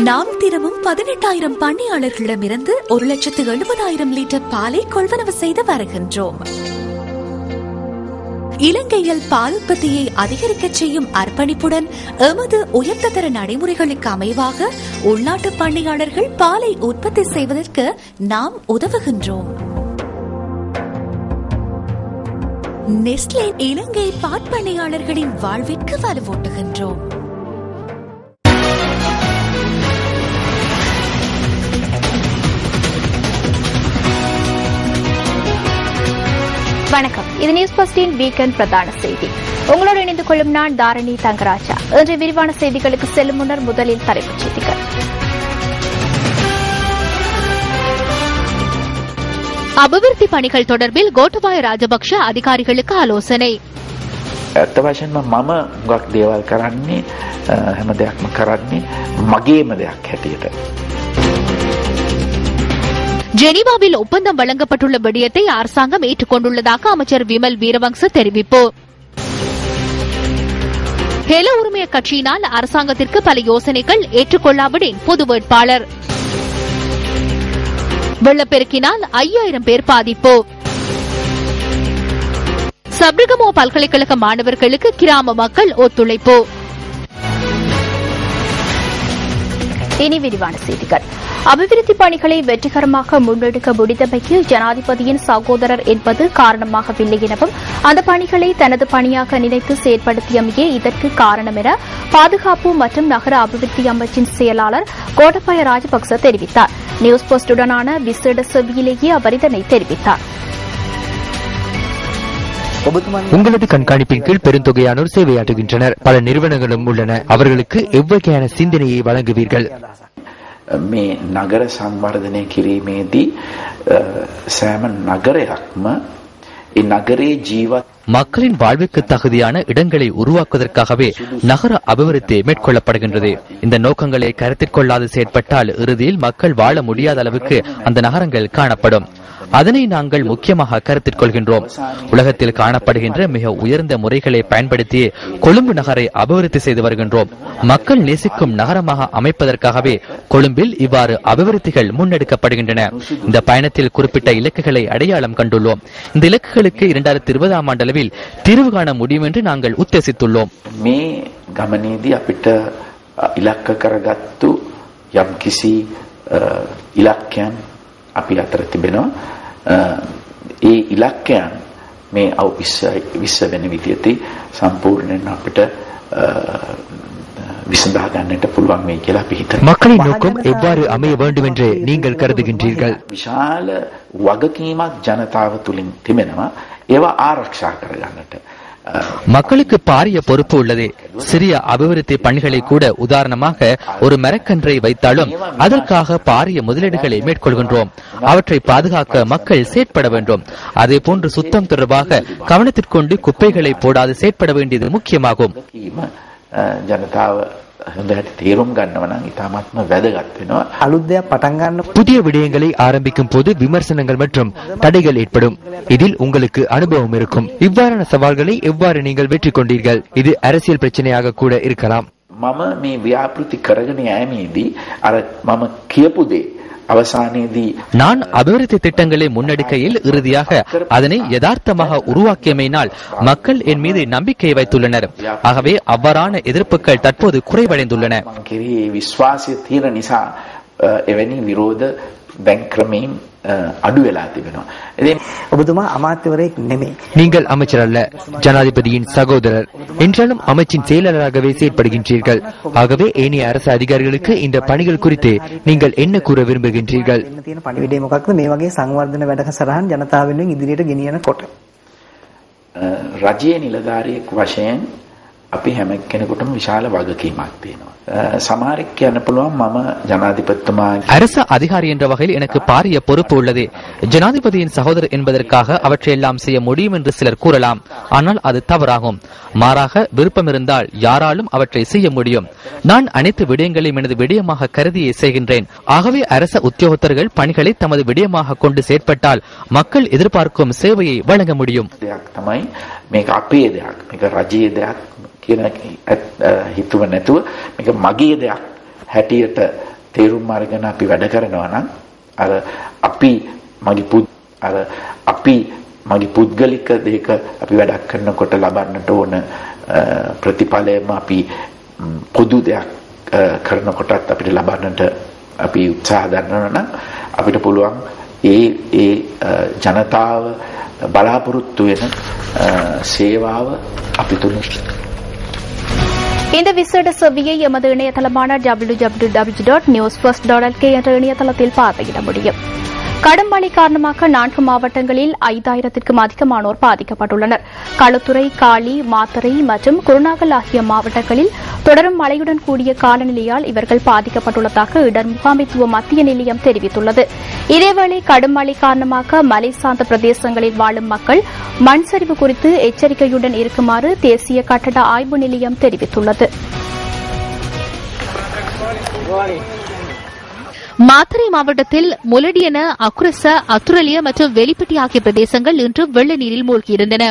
நாம் தினமும் 18,000 பண்ணையாளர்களிடமிருந்து 1,70,000 லிட்டர் பாலை கொள்வனவு செய்து வருகின்றோம். இலங்கையில் பால் உற்பத்தியை அதிகரிக்க செய்யும் அர்ப்பணிப்புடன் எமது உயர்ந்த தர நடைமுறைகளுக்கு அமைவாக உள்நாட்டு பண்ணையாளர்கள் பாலை உற்பத்தி செய்வதற்கு நாம் உதவுகின்றோம். நெஸ்லே இலங்கை பாற்பண்ணையாளர்களின் வாழ்விற்கு வலுவூட்டுகின்றோம். வணக்கம். இது நியூஸ் பஸ்டின் வீக்கெண்ட் பிரதான செய்தி. உங்களோடு இணைந்து கொள்ளும் நான் தாரணி தங்கராஜா. இன்று விரிவான செய்திகளுக்கு செல்லும் முன்னர் முதலில் தலைப்புச் செய்திகள். அபிவிருத்தி பணிகள் தொடர்பில் கோட்டபாய ராஜபக்ஷ அதிகாரிகளுக்கு ஆலோசனை. ඇත්ත වශයෙන්ම මම හුඟක් දේවල් කරන්නේ හැම දෙයක්ම කරන්නේ මගේම දෙයක් හැටියට. ஜெனீவாவில் ஒப்பந்தம் வழங்கப்பட்டுள்ள விடயத்தை அரசாங்கம் ஏற்றுக்கொண்டுள்ளதாக அமைச்சர் விமல் வீரவங்ச தெரிவிப்பு. ஹெல உரிமைய கட்சியினால் அரசாங்கத்திற்கு பல யோசனைகள் ஏற்றுக்கொள்ளாவிடின் பொது வேட்பாளர். வெள்ளப்பெருக்கினால் 5000 பேர் பாதிப்பு. சப்ரகமோ பல்கலைக்கழக மாணவர்களுக்கு கிராம மக்கள் ஒத்துழைப்பு. இனி விரிவான செய்திகள். அபிவிருத்தி பணிகளை வெற்றிகரமாக முன்னெடுக்க முடிந்தமைக்கு ஜனாதிபதியின் சகோதரர் என்பது காரணமாகவில்லை எனவும் அந்த பணிகளை தனது பணியாக நினைத்து செயற்படுத்தியமையே இதற்கு காரணம் என பாதுகாப்பு மற்றும் நகர அபிவிருத்தி அமைச்சின் செயலாளர் கோட்டபாய ராஜபக்ச தெரிவித்தார். நியூஸ் போஸ்டுடனான விசேட செவியிலேயே அவர் இதனை தெரிவித்தார். உங்களது கண்காணிப்பின் கீழ் பெருந்தொகையானோர் சேவையாற்றுகின்றனர். பல நிறுவனங்களும் உள்ளன. அவர்களுக்கு எவ்வகையான சிந்தனையை வழங்குவீர்கள்? මේ නගර සංවර්ධනය කිරීමේදී සෑම නගරයක්ම ඒ නගරේ ජීවත් மக்களின் வாழ்வுக்கு தகுதியான இடங்களை உருவாக்குவதற்காகவே நகர அபிவிருத்தி மேற்கொள்ளப்படுகின்றது. இந்த நோக்கங்களை கருத்தில் கொள்ளாது செயற்பட்டால் இறுதியில் மக்கள் வாழ முடியாத அளவுக்கு அந்த நகரங்கள் காணப்படும். அதனை நாங்கள் முக்கியமாக கருத்தில் கொள்கின்றோம். உலகத்தில் காணப்படுகின்ற மிக உயர்ந்த முறைகளை பயன்படுத்தி கொழும்பு நகரை அபிவிருத்தி செய்து வருகின்றோம். மக்கள் நேசிக்கும் நகரமாக அமைப்பதற்காகவே கொழும்பில் இவ்வாறு அபிவிருத்திகள் முன்னெடுக்கப்படுகின்றன. இந்த பயணத்தில் குறிப்பிட்ட இலக்குகளை அடையாளம் கண்டுள்ளோம். இந்த இலக்குகளுக்கு 2020ஆம் ஆண்டு அளவில் தீர்வு காண முடியும் என்று நாங்கள் உத்தேசித்துள்ளோம். මේ ගමනේදී අපිට ඉලක්ක කරගත්තු යම්කිසි ඉලක්කයන් අපි අතර තිබෙනවා. ඒ ඉලක්කයන් මේ 20 වෙනි විදිහට සම්පූර්ණයෙන් අපිට விசந்தா ගන්නට පුළුවන් වෙයි කියලා අපි හිතනවා. மக்களின் நோக்கம் எவ்வாறு அமைய வேண்டும் என்று நீங்கள் கருதுகின்றீர்கள்? විශාල වගකීමක් ජනතාව තුලින් තිබෙනවා. ඒවා ආරක්ෂා කරගන්නට. மக்களுக்கு பாரிய பொறுப்பு உள்ளது. சிறிய அபிவிருத்தி பணிகளை கூட உதாரணமாக ஒரு மரக்கன்றை வைத்தாலும் அதற்காக பாரிய முதலீடுகளை மேற்கொள்கின்றோம். அவற்றை பாதுகாக்க மக்கள் செயற்பட வேண்டும். அதே போன்று சுத்தம் தொடர்பாக கவனத்திற்கொண்டு குப்பைகளை போடாது செயற்பட வேண்டியது முக்கியமாகும். ජනතාව හොඳට තේරුම් ගන්නව නම් ඉතාමත්ම වැදගත් වෙනවා. අලුත් දෙයක් පටන් ගන්න புதிய விடயங்களை ஆரம்பிக்கும் போது விமர்சனங்கள் மற்றும் தடைகள் ஏற்படும். இதில் உங்களுக்கு அனுபவம் இருக்கும். இவ்வாறான சவால்களை எவ்வாறு நீங்கள் வெற்றி கொண்டீர்கள்? இது அரசியல் பிரச்சனையாக கூட இருக்கலாம். මම මේ ව්‍යාපෘති කරගෙන යෑමේදී අර මම කියපු දේ அவசானேதி நான் அபிவிருத்தி திட்டங்களை முன்னெடுக்கையில் இறுதியாக அதனை யதார்த்தமாக உருவாக்கியமையினால் மக்கள் என் மீது நம்பிக்கை வைத்துள்ளனர். ஆகவே அவ்வாறான எதிர்ப்புகள் தற்போது குறைவடைந்துள்ளன. විශ්වාසය තියෙන නිසා එවැනි විරෝධ දැන් ක්‍රමයෙන් අඩු වෙලා තිබෙනවා. ඉතින් ඔබතුමා අමාත්‍යවරයෙක් නෙමෙයි. நீங்கள் அமைச்சர் அல்ல, ஜனாதிபதியின் சகோதரர். என்றாலும் அமைச்சின் செயலாளராகவே செயற்படுகின்றீர்கள். ஆகவே ஏனைய அரசு அதிகாரிகளுக்கு இந்த பணிகள் குறித்து நீங்கள் என்ன கூற விரும்புகின்றீர்கள்? තියෙන පණිවිඩය මොකක්ද මේ වගේ සංවර්ධන වැඩසටහන් ජනතාව වෙනුවෙන් ඉදිරියට ගෙනියනකොට? රජයේ නිලධාරියෙක් වශයෙන් අපි හැම කෙනෙකුටම විශාල වගකීමක් තියෙනවා. සමහරෙක් කියන්න පුළුවන් මම ජනාධිපතිතුමා அரசு அதிகாரி என்ற வகையில் எனக்கு பாரிய பொறுப்பு உள்ளது. ஜனாதிபதியின் சகோதரர் என்பதற்காக அவற்றையெல்லாம் செய்ய முடியும் என்று சிலர் கூறலாம். ஆனால் அது தவறாகும். மாறாக விருப்பம் இருந்தால் யாராலும் அவற்றை செய்ய முடியும். நான் அனைத்து விடயங்களையும் எனது விடயமாக கருதியே செய்கின்றேன். ஆகவே அரச உத்தியோகத்தர்கள் பணிகளை தமது விடயமாக கொண்டு செயற்பட்டால் மக்கள் எதிர்பார்க்கும் சேவையை வழங்க முடியும். මේක අපේ දෙයක්, මේක රජයේ දෙයක් කියන හිතුව නැතුව මේක මගේ දෙයක් හැටියට තේරුම් අරගෙන අපි වැඩ කරනවා නම් අර අපි මගේ පුද්ගලික දෙයක අපි වැඩක් කරනකොට ලබන්නට ඕන ප්‍රතිඵලයම අපි පොදු දෙයක් කරනකොටත් අපිට ලබන්නට අපි උත්සාහ දරනවා නම් අපිට පුළුවන් ඒ ජනතාව බලාපොරොත්තු වෙන சேவாව අපි තුලින් இந்த விசேட சேவையை எமது இணையதளமான www.newsfirst.lk என்ற இணையதளத்தில் பார்வையிட முடியும். கடும் மழை காரணமாக 4 மாவட்டங்களில் 5000க்கும் அதிகமானோர் பாதிக்கப்பட்டுள்ளனர். களுத்துறை, காலி, மாத்தறை மற்றும் குருநாகல் ஆகிய மாவட்டங்களில் தொடரும் மழையுடன் கூடிய காலநிலையால் இவர்கள் பாதிக்கப்பட்டுள்ளதாக இடர் முகாமைத்துவ மத்திய நிலையம் தெரிவித்துள்ளது. இதேவேளை கடும் மழை காரணமாக மலை சார்ந்த பிரதேசங்களில் வாழும் மக்கள் மண் சரிவு குறித்து எச்சரிக்கையுடன் இருக்குமாறு தேசிய கட்டட ஆய்வு நிலையம் தெரிவித்துள்ளது. மாத்தறை மாவட்டத்தில் முலடியன, அக்குரச, அத்துரலிய மற்றும் வெளிப்பட்டி ஆகிய பிரதேசங்கள் இன்று வெள்ள நீரில் மூழ்கியிருந்தன.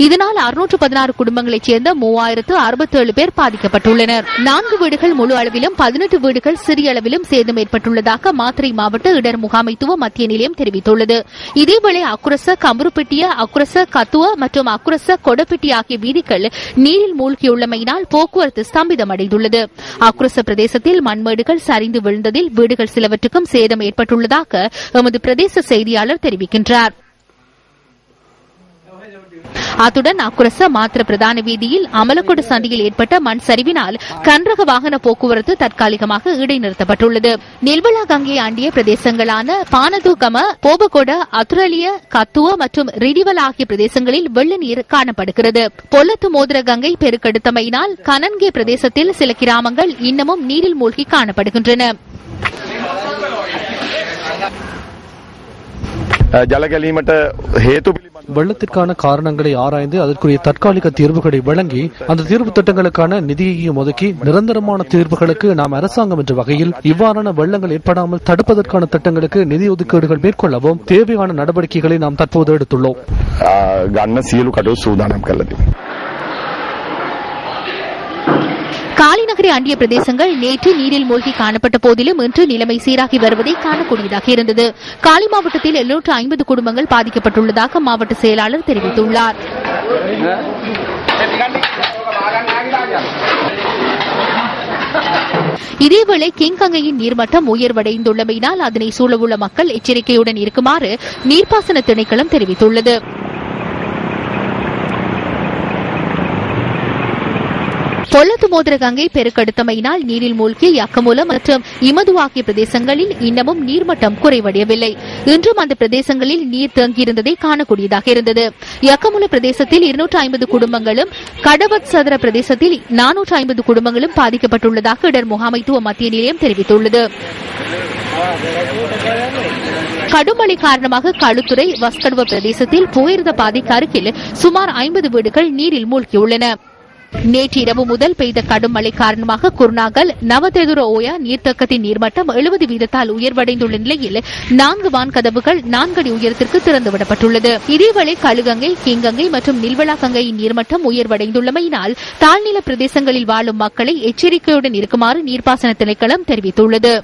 இதனால் 616 குடும்பங்களைச் சேர்ந்த 3067 பேர் பாதிக்கப்பட்டுள்ளனர். 4 வீடுகள் முழு அளவிலும் 18 வீடுகள் சிறிய அளவிலும் சேதம் ஏற்பட்டுள்ளதாக மாத்தறை மாவட்ட இடர் முகாமைத்துவ மத்திய நிலையம் தெரிவித்துள்ளது. இதேவேளை அக்குரச, கம்புருப்பட்டிய, அக்குரச, கத்துவ மற்றும் அக்குரச, கொடப்பட்டி ஆகிய வீதிகள் நீரில் மூழ்கியுள்ளமையினால் போக்குவரத்து ஸ்தம்பிதமடைந்துள்ளது. அக்குரச பிரதேசத்தில் மண்மேடுகள் சரிந்து விழுந்ததில் வீடுகள் சிலவற்றுக்கும் சேதம் ஏற்பட்டுள்ளதாக எமது பிரதேச செய்தியாளர் தெரிவிக்கின்றார். அத்துடன் அக்குரச மாத்திர பிரதான வீதியில் அமலக்கொடு சந்தியில் ஏற்பட்ட மண் சரிவினால் கன்ரக வாகன போக்குவரத்து தற்காலிகமாக இடைநிறுத்தப்பட்டுள்ளது. நெல்வலா கங்கை ஆண்டிய பிரதேசங்களான பானதுகம, போபகொட, அத்துரலிய, கத்துவ மற்றும் ரிடிவல் ஆகிய பிரதேசங்களில் வெள்ள நீர் காணப்படுகிறது. பொல்லத்து மோதிர கங்கை பெருக்கெடுத்தமையினால் கனன்கே பிரதேசத்தில் சில கிராமங்கள் இன்னமும் நீரில் மூழ்கி காணப்படுகின்றன. வெள்ளத்திற்கான காரணங்களை ஆராய்ந்து அதற்குரிய தற்காலிக தீர்வுகளை வழங்கி அந்த தீர்வு திட்டங்களுக்கான நிதியையும் ஒதுக்கி நிரந்தரமான தீர்வுகளுக்கு நாம் அரசாங்கம் என்ற வகையில் இவ்வாறான வெள்ளங்கள் ஏற்படாமல் தடுப்பதற்கான திட்டங்களுக்கு நிதி ஒதுக்கீடுகள் மேற்கொள்ளவும் தேவையான நடவடிக்கைகளை நாம் தற்போது எடுத்துள்ளோம். காலிநகரை அண்டிய பிரதேசங்கள் நேற்று நீரில் மூழ்கி காணப்பட்ட போதிலும் இன்று நிலைமை சீராகி வருவதை காணக்கூடியதாக இருந்தது. காலி மாவட்டத்தில் 750 குடும்பங்கள் பாதிக்கப்பட்டுள்ளதாக மாவட்ட செயலாளர் தெரிவித்துள்ளார். இதேவேளை கிங்கங்கையின் நீர்மட்டம் உயர்வடைந்துள்ளமையினால் அதனை சூழவுள்ள மக்கள் எச்சரிக்கையுடன் இருக்குமாறு நீர்ப்பாசன திணைக்களம் தெரிவித்துள்ளது. பொல்லத்து மோதிர கங்கை பெருக்கெடுத்தமையினால் நீரில் மூழ்கி யக்கமூலம் மற்றும் இமது ஆகிய பிரதேசங்களில் இன்னமும் நீர்மட்டம் குறைவடையவில்லை. இன்றும் அந்த பிரதேசங்களில் நீர் தேங்கியிருந்ததை காணக்கூடியதாக இருந்தது. யக்கமூல பிரதேசத்தில் 250 குடும்பங்களும், கடவத் சதுர பிரதேசத்தில் 450 குடும்பங்களும் பாதிக்கப்பட்டுள்ளதாக இடர் முகாமைத்துவ மத்திய நிலையம் தெரிவித்துள்ளது. கடுமழை காரணமாக களுத்துறை, வஸ்கடுவ பிரதேசத்தில் புகையிரத பாதைக்கு அருகில் சுமார் 50 வீடுகள் நீரில் மூழ்கியுள்ளன. நேற்று இரவு முதல் பெய்த கடும் மழை காரணமாக குருநாகல், நவதெதுர ஓயா நீர்த்தக்கத்தின் நீர்மட்டம் 70 வீதத்தால் உயர்வடைந்துள்ள நிலையில் 4 வான்கதவுகள் 4 அடி உயரத்திற்கு திறந்துவிடப்பட்டுள்ளது. இதேவேளை கழுகங்கை, கிங்கங்கை மற்றும் நில்வலா கங்கையின் நீர்மட்டம் உயர்வடைந்துள்ளமையினால் தாழ்நில பிரதேசங்களில் வாழும் மக்களை எச்சரிக்கையுடன் இருக்குமாறு நீர்ப்பாசன திணைக்களம் தெரிவித்துள்ளது.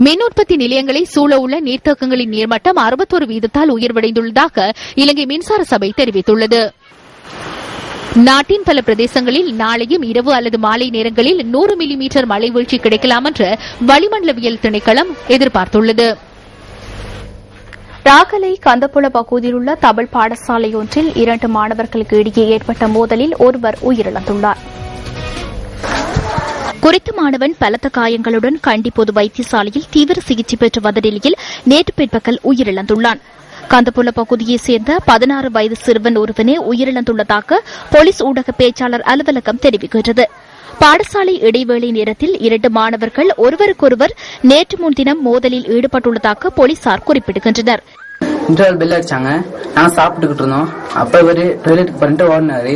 மின் உற்பத்தி நிலையங்களை சூழவுள்ள நீர்த்தக்கங்களின் நீர்மட்டம் 61 வீதத்தால் உயர்வடைந்துள்ளதாக இலங்கை மின்சார சபை தெரிவித்துள்ளது. நாட்டின் பல பிரதேசங்களில் நாளையும் இரவு அல்லது மாலை நேரங்களில் 100 மில்லிமீட்டர் மழை வீழ்ச்சி கிடைக்கலாம் என்று வளிமண்டலவியல் திணைக்களம் எதிர்பார்த்துள்ளது. ராகலை கந்தப்புல பகுதியில் உள்ள தமிழ் பாடசாலை ஒன்றில் 2 மாணவர்களுக்கு இடையே ஏற்பட்ட மோதலில் ஒருவர் உயிரிழந்துள்ளார். குறித்த மாணவன் பலத்த காயங்களுடன் கண்டி பொது வைத்தியசாலையில் தீவிர சிகிச்சை பெற்று வந்த நிலையில் நேற்று பிற்பகல் உயிரிழந்துள்ளான். கந்தப்புல பகுதியைச் சேர்ந்த 16 வயது சிறுவன் ஒருவனே உயிரிழந்துள்ளதாக போலீஸ் ஊடக பேச்சாளர் அலுவலகம் தெரிவிக்கிறது. பாடசாலை இடைவேளை நேரத்தில் 2 மாணவர்கள் ஒருவருக்கொருவர் நேற்று முன்தினம் மோதலில் ஈடுபட்டுள்ளதாக போலீசார் குறிப்பிடுகின்றனர். இன்டர்வல் பெல் அடிச்சாங்க. நாங்க சாப்பிட்டுக்கிட்டு இருந்தோம். அப்ப இவரு டாய்லெட்டுக்கு பண்ணிட்டு ஓடினாரு.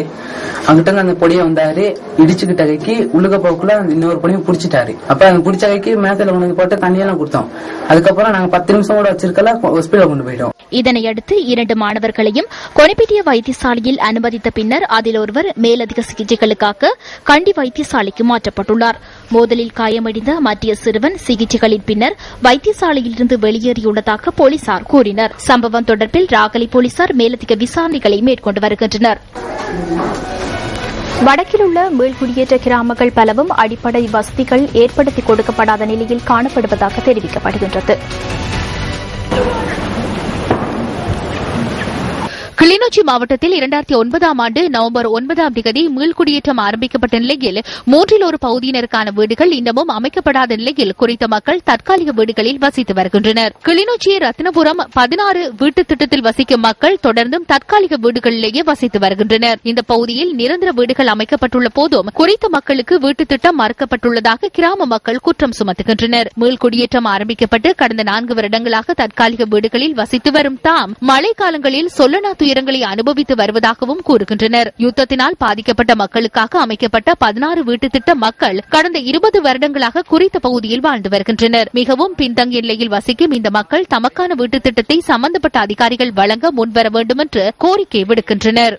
அங்கிட்ட இருந்து அந்த பொடியை வந்தாரு. இடிச்சுக்கிட்ட கைக்கு உள்ளுக்க போக்குள்ள இன்னொரு பொடியும் பிடிச்சிட்டாரு. அப்ப அந்த பிடிச்ச கைக்கு மேத்துல கொண்டு போட்டு தண்ணியெல்லாம் கொடுத்தோம். அதுக்கப்புறம் நாங்க 10 நிமிஷம் கூட வச்சிருக்கல, ஹாஸ்பிட்டல் கொண்டு போயிட்டோம். இதனையடுத்து 2 மாணவர்களையும் கொனிப்பிட்டிய வைத்தியசாலையில் அனுமதித்த பின்னர் அதில் ஒருவர் மேலதிக சிகிச்சைகளுக்காக கண்டி வைத்தியசாலைக்கு மாற்றப்பட்டுள்ளார். மோதலில் காயமடைந்த மற்ற சிறுவன் சிகிச்சைகளின் பின்னர் வைத்தியசாலையிலிருந்து வெளியேறியுள்ளதாக போலீசார் கூறினர். சம்பவம் தொடர்பில் ராகலை போலீசார் மேலதிக விசாரணைகளை மேற்கொண்டு வருகின்றனர். வடக்கில் உள்ள மீள்குடியேற்ற கிராமங்கள் பலவும் அடிப்படை வசதிகள் ஏற்படுத்திக் கொடுக்கப்படாத நிலையில் காணப்படுவதாக தெரிவிக்கப்படுகின்றது. கிளிநொச்சி மாவட்டத்தில் 2009ஆம் ஆண்டு நவம்பர் 9ஆம் தேதி மீள்குடியேற்றம் ஆரம்பிக்கப்பட்ட நிலையில் 1/3 பகுதியினருக்கான வீடுகள் இன்னமும் அமைக்கப்படாத நிலையில் குறித்த மக்கள் தற்காலிக வீடுகளில் வசித்து வருகின்றனர். கிளிநொச்சி ரத்னபுரம் 16 வீட்டுத் திட்டத்தில் வசிக்கும் மக்கள் தொடர்ந்தும் தற்காலிக வீடுகளிலேயே வசித்து வருகின்றனர். இந்த பகுதியில் நிரந்தர வீடுகள் அமைக்கப்பட்டுள்ள போதும் குறித்த மக்களுக்கு வீட்டுத் திட்டம் மறுக்கப்பட்டுள்ளதாக கிராம மக்கள் குற்றம் சுமத்துகின்றனர். மீள்குடியேற்றம் ஆரம்பிக்கப்பட்டு கடந்த 4 வருடங்களாக தற்காலிக வீடுகளில் வசித்து வரும் தாம் மழை காலங்களில் சொல்லனா துயரங்களை அனுபவித்து வருவதாகவும் கூறுகின்றனர். யுத்தத்தினால் பாதிக்கப்பட்ட மக்களுக்காக அமைக்கப்பட்ட 16 வீட்டு திட்ட மக்கள் கடந்த 20 வருடங்களாக குறித்த பகுதியில் வாழ்ந்து வருகின்றனர். மிகவும் பின்தங்கிய நிலையில் வசிக்கும் இந்த மக்கள் தமக்கான வீட்டு திட்டத்தை சம்பந்தப்பட்ட அதிகாரிகள் வழங்க முன்வர வேண்டும் என்று கோரிக்கை விடுக்கின்றனர்.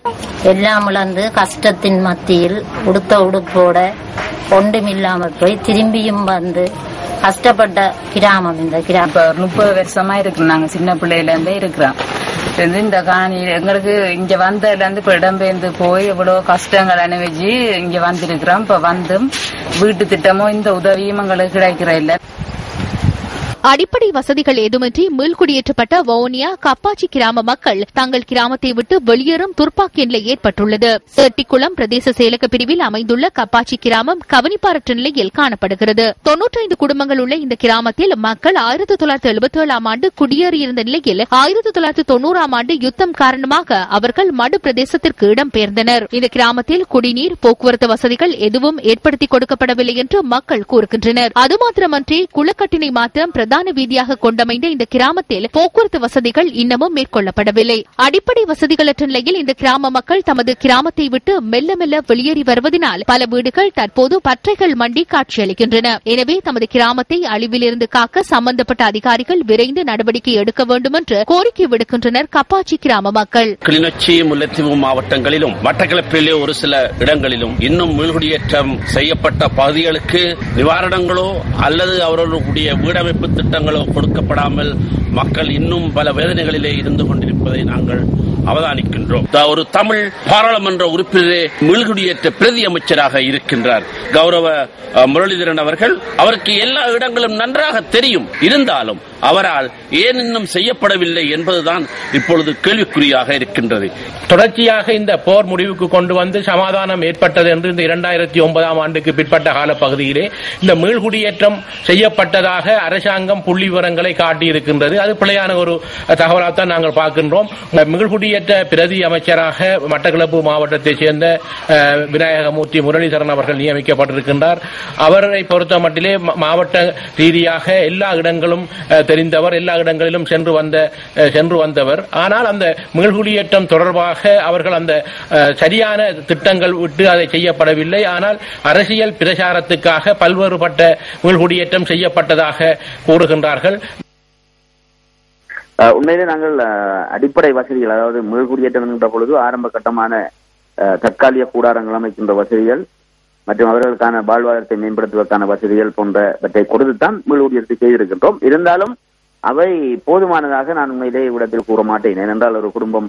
எல்லாம் இழந்து கஷ்டத்தின் மத்தியில் உடுத்த உடுப்போட ஒன்றுமில்லாமல் போய் திரும்பியும் வந்து கஷ்டப்பட்ட கிராமம் இந்த கிராமம். 30 வருஷமா இருக்கு. நாங்க சின்ன பிள்ளையில இருந்தே இருக்கிறோம். இந்த காணி எங்களுக்கு இங்க வந்ததுல இருந்து இப்ப இடம்பெயர்ந்து போய் எவ்வளவு கஷ்டங்கள் அனுபவிச்சு இங்க வந்திருக்கிறோம். இப்ப வந்தும் வீட்டு திட்டமும் இந்த உதவியும் எங்களுக்கு கிடைக்கிற இல்ல. அடிப்படை வசதிகள் ஏதுமின்றி மீள்குடியேற்றப்பட்ட வவுனியா கப்பாச்சி கிராம மக்கள் தங்கள் கிராமத்தை விட்டு வெளியேறும் துர்ப்பாக்கிய நிலை ஏற்பட்டுள்ளது. செட்டிக்குளம் பிரதேச செயலக பிரிவில் அமைந்துள்ள கப்பாச்சி கிராமம் கவனிப்பாரற்ற நிலையில் காணப்படுகிறது. 95 குடும்பங்கள் உள்ள இந்த கிராமத்தில் மக்கள் 1977ஆம் ஆண்டு குடியேறியிருந்த நிலையில் 1990ஆம் ஆண்டு யுத்தம் காரணமாக அவர்கள் மடு பிரதேசத்திற்கு இடம்பெயர்ந்தனர். இந்த கிராமத்தில் குடிநீர், போக்குவரத்து வசதிகள் எதுவும் ஏற்படுத்திக் கொடுக்கப்படவில்லை என்று மக்கள் கூறுகின்றனர். அது மாத்திரமன்றி குளக்கட்டினை மாத்திரம் பிரதான வீதியாக கொண்டமைந்த இந்த கிராமத்தில் போக்குவரத்து வசதிகள் இன்னமும் மேற்கொள்ளப்படவில்லை. அடிப்படை வசதிகளற்ற நிலையில் இந்த கிராம மக்கள் தமது கிராமத்தை விட்டு மெல்ல மெல்ல வெளியேறி வருவதனால் பல வீடுகள் தற்போது பற்றைகள் மண்டி காட்சியளிக்கின்றன. எனவே தமது கிராமத்தை அழிவிலிருந்து காக்க சம்பந்தப்பட்ட அதிகாரிகள் விரைந்து நடவடிக்கை எடுக்க வேண்டும் என்று கோரிக்கை விடுக்கின்றனர் கப்பாச்சி கிராம மக்கள். கிளிநொச்சி, முல்லைத்தீவு மாவட்டங்களிலும் மட்டக்களப்பிலே ஒரு சில இடங்களிலும் இன்னும் மீள்குடியேற்றம் செய்யப்பட்ட பகுதிகளுக்கு நிவாரணங்களோ அல்லது அவர்களுடைய வீடமைப்பு திட்டங்களோ கொடுக்கப்படாமல் மக்கள் இன்னும் பல வேதனைகளிலே இருந்து கொண்டிருப்பதை நாங்கள் அவதானிக்கின்றோம். ஒரு தமிழ் பாராளுமன்ற உறுப்பினரே மீள்குடியேற்ற பிரதி அமைச்சராக இருக்கின்றார் கௌரவ முரளிதரன் அவர்கள். அவருக்கு எல்லா இடங்களும் நன்றாக தெரியும். இருந்தாலும் அவரால் ஏன் இன்னும் செய்யப்படவில்லை என்பதுதான் இப்பொழுது கேள்விக்குறியாக இருக்கின்றது. தொடர்ச்சியாக இந்த போர் முடிவுக்கு கொண்டு வந்து சமாதானம் ஏற்பட்டது என்று இந்த 2009ஆம் ஆண்டுக்கு பிற்பட்ட காலப்பகுதியிலே இந்த மீள்குடியேற்றம் செய்யப்பட்டதாக அரசாங்கம் புள்ளி விவரங்களை காட்டியிருக்கின்றது. அது பிழையான ஒரு தகவலாகத்தான் நாங்கள் பார்க்கின்றோம். மீள்குடியேற்ற பிரதி அமைச்சராக மட்டக்களப்பு மாவட்டத்தைச் சேர்ந்த விநாயகமூர்த்தி முரளிதரன் அவர்கள் நியமிக்கப்பட்டிருக்கின்றார். அவரை பொறுத்த மட்டிலே மாவட்ட ரீதியாக எல்லா இடங்களும் தெரிந்தவர், எல்லா இடங்களிலும் சென்று வந்தவர். ஆனால் அந்த மீள்குடியேற்றம் தொடர்பாக அவர்கள் அந்த சரியான திட்டங்கள் விட்டு அதை செய்யப்படவில்லை. ஆனால் அரசியல் பிரச்சாரத்துக்காக பல்வேறுபட்ட மீள்குடியேற்றம் செய்யப்பட்டதாக கூறுகின்றார்கள். உண்மையிலே நாங்கள் அடிப்படை வசதிகள், அதாவது மீள்குடியேற்றம் என்கின்ற பொழுது ஆரம்ப கட்டமான தற்காலிக கூடாரங்கள் அமைக்கின்ற வசதிகள் மற்றும் அவர்களுக்கான வாழ்வாதாரத்தை மேம்படுத்துவதற்கான வசதிகள் போன்றவற்றை கொடுத்துத்தான் மீள்குடியேற்றத்தை செய்திருக்கின்றோம். இருந்தாலும் அவை போதுமானதாக நான் உண்மையிலே இடத்தில் கூற மாட்டேன். ஏனென்றால் ஒரு குடும்பம்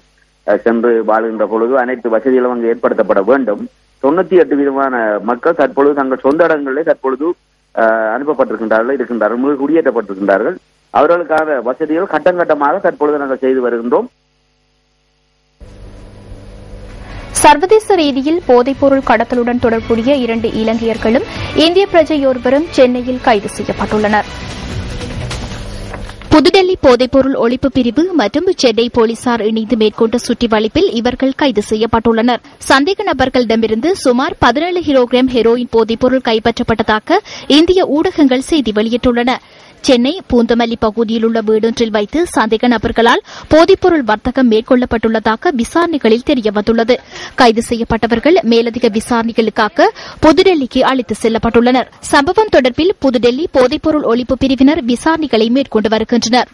சென்று வாழ்கின்ற பொழுது அனைத்து வசதிகளும் அங்கு ஏற்படுத்தப்பட வேண்டும். 98% மக்கள் தற்பொழுது தங்கள் சொந்த இடங்களிலே தற்பொழுது இருக்கின்றார்கள், மீள்குடியேற்றப்பட்டிருக்கின்றார்கள். அவர்களுக்கான வசதிகள் கட்டம் கட்டமாக தற்பொழுது நாங்கள் செய்து வருகின்றோம். சர்வதேச ரீதியில் போதைப்பொருள் கடத்தலுடன் தொடர்புடைய 2 இலங்கையர்களும் இந்திய பிரஜையொருவரும் சென்னையில் கைது செய்யப்பட்டுள்ளனர். புதுடெல்லி போதைப்பொருள் ஒழிப்பு பிரிவு மற்றும் சென்னை போலீசார் இணைந்து மேற்கொண்ட சுற்றிவளைப்பில் இவர்கள் கைது செய்யப்பட்டுள்ளனர். சந்தேக நபர்களிடமிருந்து சுமார் 17 கிலோகிராம் ஹெரோயின் போதைப்பொருள் கைப்பற்றப்பட்டதாக இந்திய ஊடகங்கள் செய்தி வெளியிட்டுள்ளன. சென்னை பூந்தமல்லி பகுதியில் உள்ள வீடொன்றில் வைத்து சந்தேக நபர்களால் போதைப்பொருள் வர்த்தகம் மேற்கொள்ளப்பட்டுள்ளதாக விசாரணைகளில் தெரியவந்துள்ளது. கைது செய்யப்பட்டவர்கள் மேலதிக விசாரணைகளுக்காக புதுடெல்லிக்கு அழைத்து செல்லப்பட்டுள்ளனர். சம்பவம் தொடர்பில் புதுடெல்லி போதைப்பொருள் ஒழிப்பு பிரிவினர் விசாரணைகளை மேற்கொண்டு வருகின்றனர்.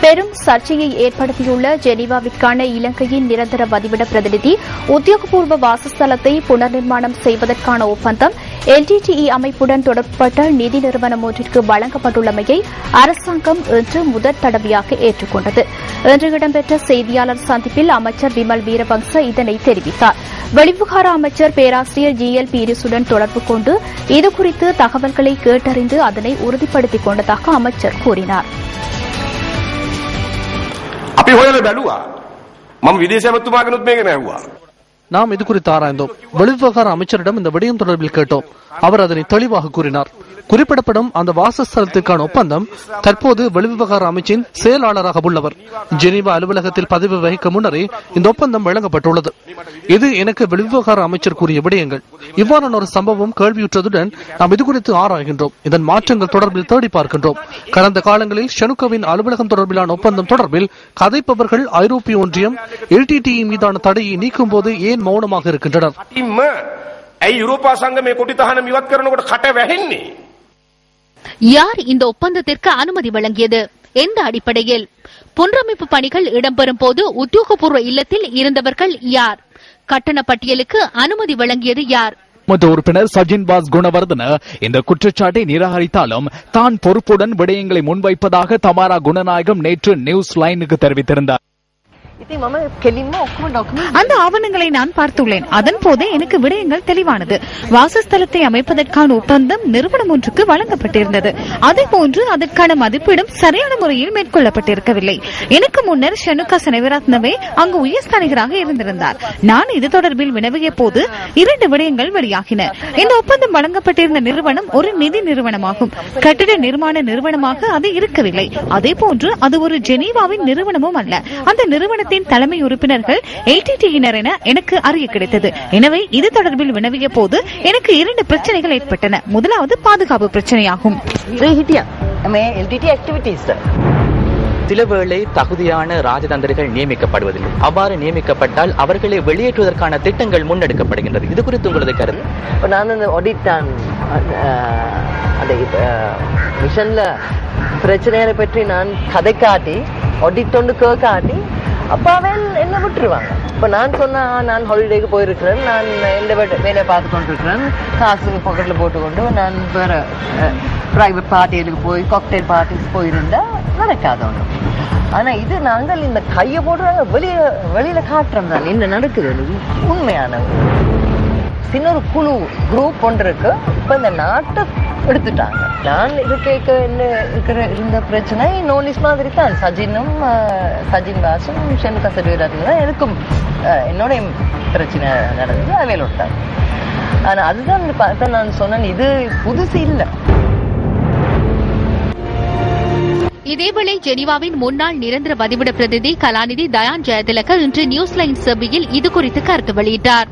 பெரும் சர்ச்சையை ஏற்படுத்தியுள்ள ஜெனீவாவிற்கான இலங்கையின் நிரந்தர வதிவிட பிரதிநிதி உத்தியோகபூர்வ வாசஸ்தலத்தை புனர் நிர்மாணம் செய்வதற்கான ஒப்பந்தம் LTTE அமைப்புடன் தொடர்புபட்ட நிதி நிறுவனம் ஒன்றிற்கு வழங்கப்பட்டுள்ளமையை அரசாங்கம் இன்று முதற் தடவையாக ஏற்றுக்கொண்டது. இன்று இடம்பெற்ற செய்தியாளர் சந்திப்பில் அமைச்சர் விமல் வீரவங்ச இதனை தெரிவித்தார். வெளிவிவகார அமைச்சர் பேராசிரியர் GL பீரிஸுடன் தொடர்பு கொண்டு இதுகுறித்து தகவல்களை கேட்டறிந்து அதனை உறுதிப்படுத்திக் கொண்டதாக அமைச்சர் கூறினார். අපි හොයලා බැලුවා මම විදේශ ඇමතුමාගෙනුත් මේක නැහුවා. நாம் இது குறித்து ஆராய்ந்தோம். வெளிவிவகார அமைச்சரிடம் இந்த விடயம் தொடர்பில் கேட்டோம். அவர் அதனை தெளிவாக கூறினார். குறிப்பிடப்படும் அந்த வாசஸ்தலத்திற்கான ஒப்பந்தம் தற்போது வெளிவிவகார அமைச்சின் செயலாளராக உள்ளவர் ஜெனீவா அலுவலகத்தில் பதவி வகிக்க முன்னரே இந்த ஒப்பந்தம் வழங்கப்பட்டுள்ளது. இது எனக்கு வெளிவிவகார அமைச்சர் கூறிய விடயங்கள். இவ்வாறான ஒரு சம்பவம் கேள்வியுற்றதுடன் நாம் இது குறித்து ஆராய்கின்றோம். இதன் மாற்றங்கள் தொடர்பில் தேடி பார்க்கின்றோம். கடந்த காலங்களில் ஷெனுகோவின் அலுவலகம் தொடர்பிலான ஒப்பந்தம் தொடர்பில் கதைப்பவர்கள் ஐரோப்பிய ஒன்றியம் LTTE மீதான தடையை நீக்கும் போது ஏன் மௌனமாக இருக்கின்றனர்? ஐரோப்பா சங்கமே கொட்டித்தகனம் இவத் කරනකොට කට වැහෙන්නේ. யார் இந்த ஒப்பந்தத்திற்கு அனுமதி வழங்கியது? எந்த அடிப்படையில்? புனரமைப்பு பணிகள் இடம்பெறும் போது உத்தியோகபூர்வ இல்லத்தில் இருந்தவர்கள் யார்? கட்டண பட்டியலுக்கு அனுமதி வழங்கியது யார்? உறுப்பினர் சஜின் பாஸ் குணவர்தன இந்த குற்றச்சாட்டை நிராகரித்தாலும் தான் பொறுப்புடன் விடயங்களை முன்வைப்பதாக தமாரா குணநாயகம் நேற்று நியூஸ் லைனுக்கு தெரிவித்திருந்தார். அந்த ஆவணங்களை நான் பார்த்துள்ளேன். அதன் போது எனக்கு விடயங்கள் தெளிவானது. வாசஸ்தலத்தை அமைப்பதற்கான ஒப்பந்தம் நிறுவனம் ஒன்றுக்கு வழங்கப்பட்டிருந்தது. அதேபோன்று அதற்கான மதிப்பீடும் சரியான முறையில் மேற்கொள்ளப்பட்டிருக்கவில்லை. எனக்கு முன்னர் ஷெனுகா செனவிரத்னவே அங்கு உயர்ஸ்தானிகராக இருந்திருந்தார். நான் இது தொடர்பில் வினவிய போது 2 விடயங்கள் வெளியாகின. இந்த ஒப்பந்தம் வழங்கப்பட்டிருந்த நிறுவனம் ஒரு நிதி நிறுவனமாகும். கட்டிட நிர்மாண நிறுவனமாக அது இருக்கவில்லை. அதேபோன்று அது ஒரு ஜெனீவாவின் நிறுவனமும் அல்ல. அந்த நிறுவனத்தின் தலைமை உறுப்பினர்கள் LTTE-யினர் என எனக்கு அறிய கிடைத்தது. எனவே இது தொடர்பில் வினவிய போது எனக்கு 2 பிரச்சனைகள் ஏற்பட்டன. முதலாவது பாதுகாப்பு பிரச்சனையாகும். சில வேளை தகுதியான ராஜதந்திரிகள் நியமிக்கப்படுவதில்லை. அவ்வாறு நியமிக்கப்பட்டால் அவர்களை வெளியேற்றுவதற்கான திட்டங்கள் முன்னெடுக்கப்படுகின்றது. இது குறித்து உங்களது கருத்து? நான் ஆடிட் அந்த மிஷன்ல பிரச்சனைகளை பற்றி நான் கதை காட்டி ஆடிட் ஒன்று காட்டி அப்பாவே என்ன விட்டுருவாங்க. இப்ப நான் சொன்னா நான் ஹாலிடேக்கு போயிருக்கிறேன், நான் எந்த வேலையை பார்த்து கொண்டிருக்கிறேன், காசு பாக்கெட்ல போட்டுக்கொண்டு நான் வேற பிரைவேட் பார்ட்டிகளுக்கு போய் காக்டெயில் பார்ட்டிஸ் போயிருந்தா நடக்காத ஒன்று. ஆனா இது நாங்கள் இந்த கையை போடுறாங்க வெளியில காட்டுறோம் தான் என்ன நடக்குது. உண்மையான சின்ன ஒரு குழு குரூப் ஒன்று இருக்கு. இப்ப இந்த நாட்டை எடுத்துட்டாங்க. நான் இருந்த பிரச்சனை நோலிஸ் மாதிரி தான். சஜின் பாசும் ஷெனுகா செனவிரத்ன தான் எனக்கும் என்னோட பிரச்சனை நடந்தது. அவையில் விட்டாங்க. ஆனா அதுதான் நான் சொன்னேன், இது புதுசு இல்லை. இதேவேளை ஜெனீவாவின் முன்னாள் நிரந்தர வதிவிட பிரதிநிதி கலாநிதி தயான் ஜெயதிலக இன்று நியூஸ் லைன் சபையில் இது குறித்து கருத்து வெளியிட்டார்.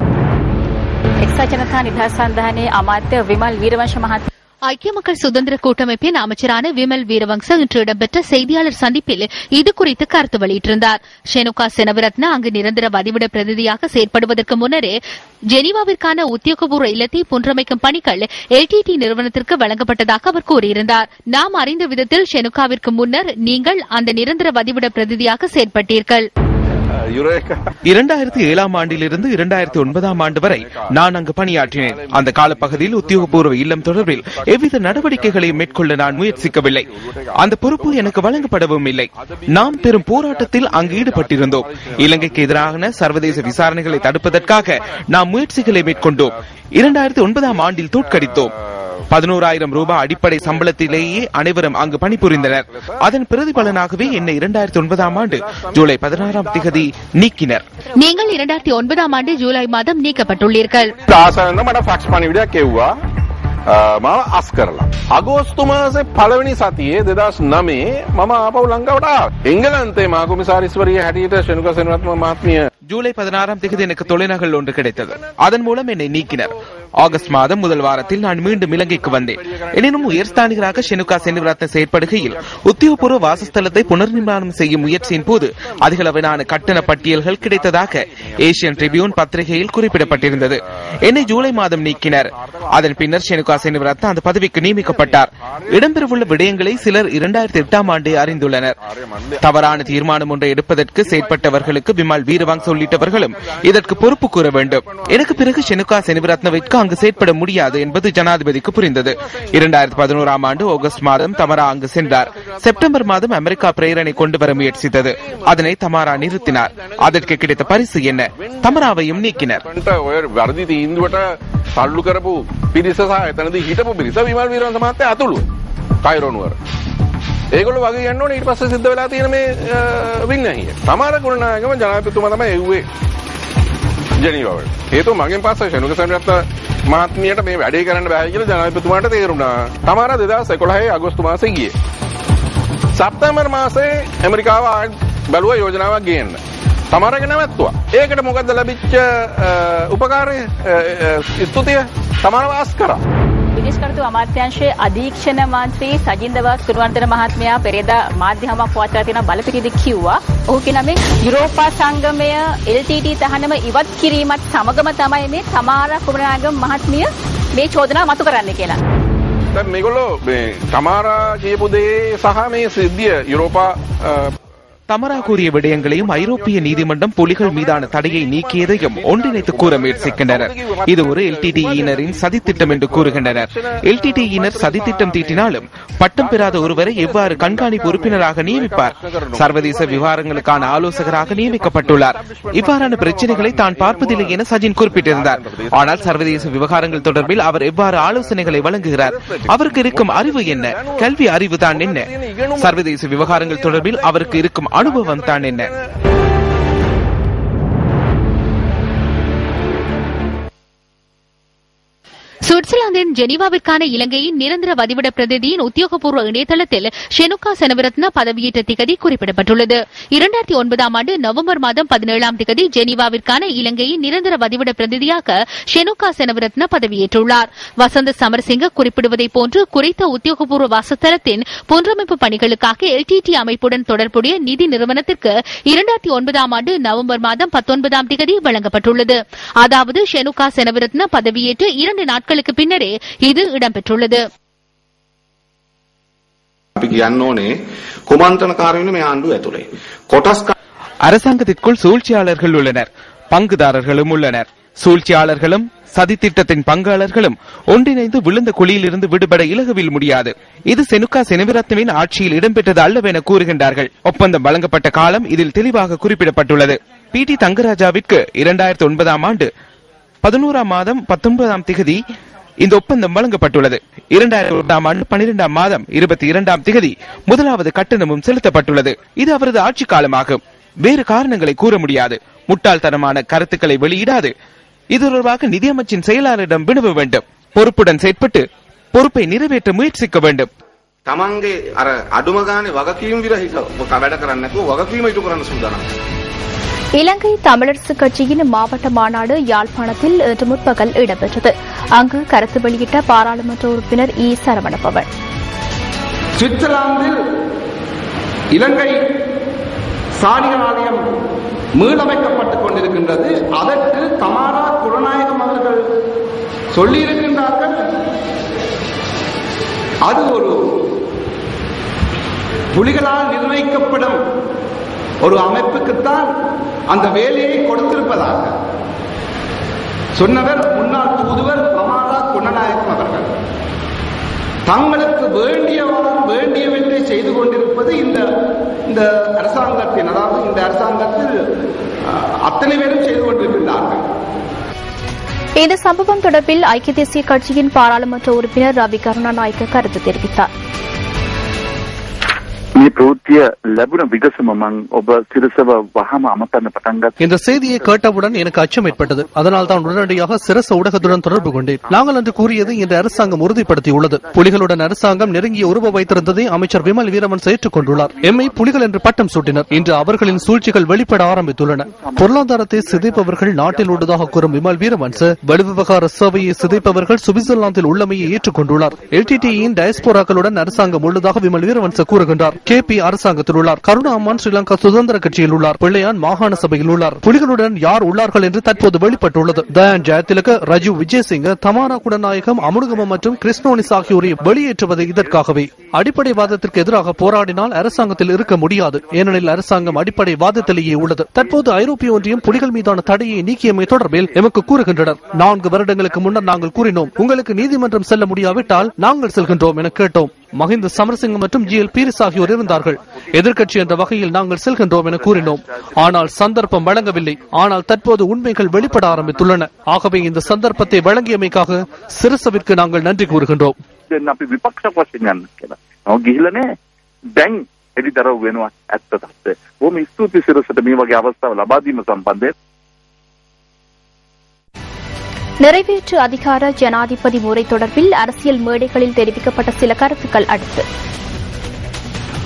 ஐக்கிய மக்கள் சுதந்திர கூட்டமைப்பின் அமைச்சரான விமல் வீரவங்ச இன்று இடம்பெற்ற செய்தியாளர் சந்திப்பில் இது குறித்து கருத்து வெளியிட்டிருந்தார். ஷெனுகா செனவிரத்ன அங்கு நிரந்தர வதிவிட பிரதிநிதியாக செயற்படுவதற்கு முன்னரே ஜெனீவாவிற்கான உத்தியோகபூர்வ இல்லத்தை புனரமைக்கும் பணிகள் LTTE நிறுவனத்திற்கு வழங்கப்பட்டதாக அவர் கூறியிருந்தார். நாம் அறிந்த விதத்தில் ஷெனுகாவிற்கு முன்னர் நீங்கள் அந்த நிரந்தர வதிவிட பிரதிநிதியாக செயற்பட்டீர்கள். 2007ஆம் ஆண்டிலிருந்து 2009ஆம் ஆண்டு வரை நான் அங்கு பணியாற்றினேன். அந்த காலப்பகுதியில் உத்தியோகபூர்வ இல்லம் தொடர்பில் எவ்வித நடவடிக்கைகளையும் மேற்கொள்ள நான் முயற்சிக்கவில்லை. அந்த பொறுப்பு எனக்கு வழங்கப்படவும் இல்லை. நாம் பெரும் போராட்டத்தில் அங்கு ஈடுபட்டிருந்தோம். இலங்கைக்கு எதிரான சர்வதேச விசாரணைகளை தடுப்பதற்காக நாம் முயற்சிகளை மேற்கொண்டோம். 2009ஆம் ஆண்டில் தோற்கடித்தோம். 11,000 ரூபாய் அடிப்படை சம்பளத்திலேயே அனைவரும் அங்கு பணிபுரிந்தனர். அதன் பிரதிபலனாகவே என்னை 2009ஆம் ஆண்டு ஜூலை 16ஆம் தேதி நீக்கினர். நீங்கள் 2009ஆம் ஆண்டு ஜூலை மாதம் நீக்கப்பட்டுள்ளீர்கள். මාව අස් කරලා අගෝස්තු මාසේ පළවෙනි සතියේ 2009 මම ආපහු ලංකාවට ආවා. එංගලන්තේ මා කොමසාරිස්වරිය හැටියට ෂෙනුකා සෙනවිරත්න මහත්මිය ஜூலை 16ஆம் தேதி எனக்கு தொலைநகல் ஒன்று கிடைத்தது. அதன் மூலம் என்னை நீக்கினர். ஆகஸ்ட் மாதம் முதல் வாரத்தில் நான் மீண்டும் இலங்கைக்கு வந்தேன். எனினும் உயர்ஸ்தானிகராக ஷெனுகா செனிவரத்ன செயற்படுகையில் உத்தியோகபூர்வ வாசஸ்தலத்தை புனர்நிர்மாணம் செய்யும் முயற்சியின் போது அதிகளவிலான கட்டண பட்டியல்கள் கிடைத்ததாக ஏசியன் ட்ரிபியூன் பத்திரிகையில் குறிப்பிடப்பட்டிருந்தது. என்னை ஜூலை மாதம் நீக்கினர். அதன் பின்னர் ஷெனுகா செனிவரத்ன அந்த பதவிக்கு நியமிக்கப்பட்டார். இடம்பெறவுள்ள விடயங்களை சிலர் 2008 ஆண்டே அறிந்துள்ளனர். தவறான தீர்மானம் ஒன்றை எடுப்பதற்கு செயற்பட்டவர்களுக்கு விமல் வீரவங்ச உள்ளிட்டவர்களும் இதற்கு பொறுப்பு கூற வேண்டும். எனக்கு பிறகு ஷெனுகா செனிவரத்னவிற்கு அங்கு செயற்பட முடியாது என்பது ஜனாதிபதிக்கு புரிந்தது. 2011 ஆகஸ்ட் மாதம் தமரா அங்கு சென்றார். செப்டம்பர் மாதம் அமெரிக்கா பிரேரணை கொண்டு வர முயற்சித்தது. அதனை தமாரா நிறுத்தினார். அதற்கு கிடைத்த பரிசு என்ன? தமராவையும் நீக்கினர். සල්ලු කරපු පිරිස සහ එතනදී හිටපු පිරිස විමල් වීරවංශ මහත්තයා අතුළුව කයිරෝනුවර. ඒගොල්ලෝ වගේ යන්න ඕනේ. ඊට පස්සේ සිද්ධ වෙලා තියෙන මේ වින්නහිය. තමාර ගුණනායකම ජනාධිපතිතුමා තමයි එව්වේ ජෙනීවාවට. හේතුව මගෙන් පස්සේ ෂෙනුක සෙනරත්න මහත්මියට මේ වැඩේ කරන්න බෑ කියලා ජනාධිපතිතුමාට තේරුණා. තමාර 2011 අගෝස්තු මාසේ ගියේ. සැප්තැම්බර් මාසේ ඇමරිකාව බැලුවා යෝජනාවක් ගේන්න. තමාරගේ නැවැත්තුවා. ඒකට මොකද්ද ලැබිච්ච උපකාරය? ස්තුතිය තමාරව අස් කරා. විදේශ කටයුතු අමාත්‍යාංශයේ අධීක්ෂණ මන්ත්‍රී සජින්දවාස් කුරුවන්තර මහත්මයා පෙරේදා මාධ්‍යමක් පවත්වා තියෙන බලපිටියේදී කිව්වා ඔහු කියන මේ යුරෝපා සංගමය LTT තහනම ඉවත් කිරීමත් සමගම තමයි මේ තමාරා කුමරාගම මහත්මිය මේ චෝදනාව මතු කරන්නේ කියලා. දැන් මේගොල්ලෝ මේ තමාරා කියපු දේ සහ මේ සිද්ධිය යුරෝපා தமரா கூறிய விடயங்களையும் ஐரோப்பிய நீதிமன்றம் புலிகள் மீதான தடையை நீக்கியதையும் ஒன்றிணைத்து கூற முயற்சிக்கின்றனர். இது ஒரு LTTE-யினரின் சதித்திட்டம் என்று கூறுகின்றனர். LTTE-யினர் சதித்திட்டம் தீட்டினாலும் பட்டம் பெறாத ஒருவரை எவ்வாறு கண்காணிப்பு உறுப்பினராக நியமிப்பார்? சர்வதேச விவகாரங்களுக்கான ஆலோசகராக நியமிக்கப்பட்டுள்ளார். இவ்வாறான பிரச்சனைகளை தான் பார்ப்பதில்லை என சஜின் குறிப்பிட்டிருந்தார். ஆனால் சர்வதேச விவகாரங்கள் தொடர்பில் அவர் எவ்வாறு ஆலோசனைகளை வழங்குகிறார்? அவருக்கு இருக்கும் அறிவு என்ன? கல்வி அறிவு தான் என்ன? சர்வதேச விவகாரங்கள் தொடர்பில் அவருக்கு இருக்கும் அனுபவம் தான் என்ன? சுவிட்சர்லாந்தின் ஜெனீவாவிற்கான இலங்கையின் நிரந்தர வதிவிட பிரதிநிதியின் உத்தியோகபூர்வ இணையதளத்தில் ஷெனுகா செனவிரத்ன பதவியேற்ற திகதி குறிப்பிடப்பட்டுள்ளது. 2009 நவம்பர் மாதம் 17 ஜெனீவாவிற்கான இலங்கையின் நிரந்தர வதிவிட பிரதிநிதியாக ஷெனுகா செனவிரத்ன பதவியேற்றுள்ளார். வசந்த சமரசிங்க குறிப்பிடுவதை போன்று குறித்த உத்தியோகபூர்வ வாசஸ்தலத்தின் புனரமைப்பு பணிகளுக்காக LTT அமைப்புடன் தொடர்புடைய நிதி நிறுவனத்திற்கு 2009 நவம்பர் மாதம் 19 வழங்கப்பட்டுள்ளது. அதாவது ஷெனுகா செனவிரத்ன பதவியேற்று 2 நாட்களுக்கு பின்னரே இது இடம்பெற்றுள்ளது. அரசாங்கத்திற்குள் சூழ்ச்சியாளர்கள் உள்ளனர், பங்குதாரர்களும் உள்ளனர். சூழ்ச்சியாளர்களும் சதித்திட்டத்தின் பங்காளர்களும் ஒன்றிணைந்து விழுந்த குழியிலிருந்து விடுபட இலகுவில் முடியாது. இது ஷெனுகா செனவிரத்னவின் ஆட்சியில் இடம்பெற்றது அல்லவென கூறுகின்றார்கள். ஒப்பந்தம் வழங்கப்பட்ட காலம் இதில் தெளிவாக குறிப்பிடப்பட்டுள்ளது. PT தங்கராஜாவிற்கு 2009 11 மாதம் 19 இந்த ஒப்பந்தம் வழங்கப்பட்டுள்ளது. 2001 12 22 முதலாவது கட்டணமும் செலுத்தப்பட்டுள்ளது. இது அவரது ஆட்சி காலமாகும். வேறு காரணங்களை கூற முடியாது. முட்டாள்தனமான கருத்துக்களை வெளியிடாது. இது தொடர்பாக நிதியமைச்சின் செயலாளரிடம் வினவ வேண்டும். பொறுப்புடன் செயற்பட்டு பொறுப்பை நிறைவேற்ற முயற்சிக்க வேண்டும். තමන්ගේ අර අඩුම ගානේ වගකීම් විරහිත වැඩ කරන්නේ නැතුව වගකීම ඉටු කරන්න සූදානම්. இலங்கை தமிழரசு கட்சியின் மாவட்ட மாநாடு யாழ்ப்பாணத்தில் இன்று முற்பகல் இடம்பெற்றது. அங்கு கருத்து வெளியிட்ட பாராளுமன்ற உறுப்பினர் இ. சரவணபவன், சுவிட்சர்லாந்தில் இலங்கை சாணிகள் ஆலயம் மீளமைக்கப்பட்டுக் கொண்டிருக்கின்றது. அதற்கு தமாரா குருநாயகம் அவர்கள் சொல்லியிருக்கின்றார்கள். அது ஒரு புலிகளால் நிர்ணயிக்கப்படும் ஒரு அமைப்புக்குத்தான் அந்த வேலையை கொடுத்திருப்பதாக சொன்னவர் முன்னாள் தூதுவர் தமாரா குணநாயகம் அவர்கள். தங்களுக்கு வேண்டியவற்றை செய்து கொண்டிருப்பது இந்த அரசாங்கத்தின், அதாவது இந்த அரசாங்கத்தில் அத்தனை பேரும் செய்து கொண்டிருக்கிறார்கள். இந்த சம்பவம் தொடர்பில் ஐக்கிய தேசிய கட்சியின் பாராளுமன்ற உறுப்பினர் ரவி கருணாநாயக்க கருத்து தெரிவித்தார். මේ ප්‍රවෘත්තිය ලැබුණ විගසම මම ඔබ සිරසව වහම අමතන්න පටන් ගත්තා. இந்த செய்தியை கேட்டவுடன் எனக்கு அச்சம் ஏற்பட்டது. அதனால் தான் உடனடியாக சிரச ஊடகத்துடன் தொடர்பு கொண்டேன். நாங்கள் அன்று கூறியது இந்த அரசாங்கம் உறுதிப்படுத்தியுள்ளது. புலிகளுடன் அரசாங்கம் நெருங்கிய உறவு வைத்திருந்ததை அமைச்சர் விமல் வீரவன்ச ஏற்றுக்கொண்டுள்ளார். எம்மை புலிகள் என்று பட்டம் சூட்டினர். இன்று அவர்களின் சூழ்ச்சிகள் வெளிப்பட ஆரம்பித்துள்ளன. பொருளாதாரத்தை சிதைப்பவர்கள் நாட்டில் உள்ளதாக கூறும் விமல் வீரவன்ச வெளிவிவகார சேவையை சிதைப்பவர்கள் சுவிட்சர்லாந்தில் உள்ளமையை ஏற்றுக்கொண்டுள்ளார். எல்டிடியின் டயஸ்போராக்களுடன் அரசாங்கம் உள்ளதாக விமல் வீரவன்ச கூறுகின்றார். கேபி அரசாங்கத்தில் உள்ளார். கருணா அம்மான் ஸ்ரீலங்கா சுதந்திர கட்சியில் உள்ளார். பிள்ளையான் மாகாண சபையில் உள்ளார். புலிகளுடன் யார் உள்ளார்கள் என்று தற்போது வெளிப்பட்டுள்ளது. தயான் ஜெயதிலக, ரஜீவ் விஜயசிங்க, தமாரா குடநாயகம், அமுனுகம மற்றும் கிறிஸ்டோனிஸ் ஆகியோரை வெளியேற்றுவது இதற்காகவே. அடிப்படைவாதத்திற்கு எதிராக போராடினால் அரசாங்கத்தில் இருக்க முடியாது. ஏனெனில் அரசாங்கம் அடிப்படைவாதத்திலேயே உள்ளது. தற்போது ஐரோப்பிய ஒன்றியம் புலிகள் மீதான தடையை நீக்கியமை தொடர்பில் எமக்கு கூறுகின்றனர். 4 வருடங்களுக்கு முன்னர் நாங்கள் கூறினோம், உங்களுக்கு நீதிமன்றம் செல்ல முடியாவிட்டால் நாங்கள் செல்கின்றோம் என கேட்டோம். மஹிந்த சமரசிங்க மற்றும் GL பீரிஸ் ஆகியோர் இருந்தார்கள். எதிர்க்கட்சி என்ற வகையில் நாங்கள் செல்கின்றோம் என கூறினோம். ஆனால் சந்தர்ப்பம் வழங்கவில்லை. ஆனால் தற்போது உண்மைகள் வெளிப்பட ஆரம்பித்துள்ளன. ஆகவே இந்த சந்தர்ப்பத்தை வழங்கியமைக்காக சிரசவிற்கு நாங்கள் நன்றி கூறுகின்றோம். අපි විපක්ෂ වශයෙන් යන්න කියලා. නෝ ගිහිල්ලා නෑ. දැන් එදිතරව වෙනවා ඇත්ත තත්ත්වය. බොහොම ස්තුතියි සිරසට මේ වගේ අවස්ථාව ලබා දීම සම්බන්ධයෙන්. நிறைவேற்று அதிகார ஜனாதிபதி முறை தொடர்பில் அரசியல் மேடைகளில் தெரிவிக்கப்பட்ட சில கருத்துக்கள் அடுத்து.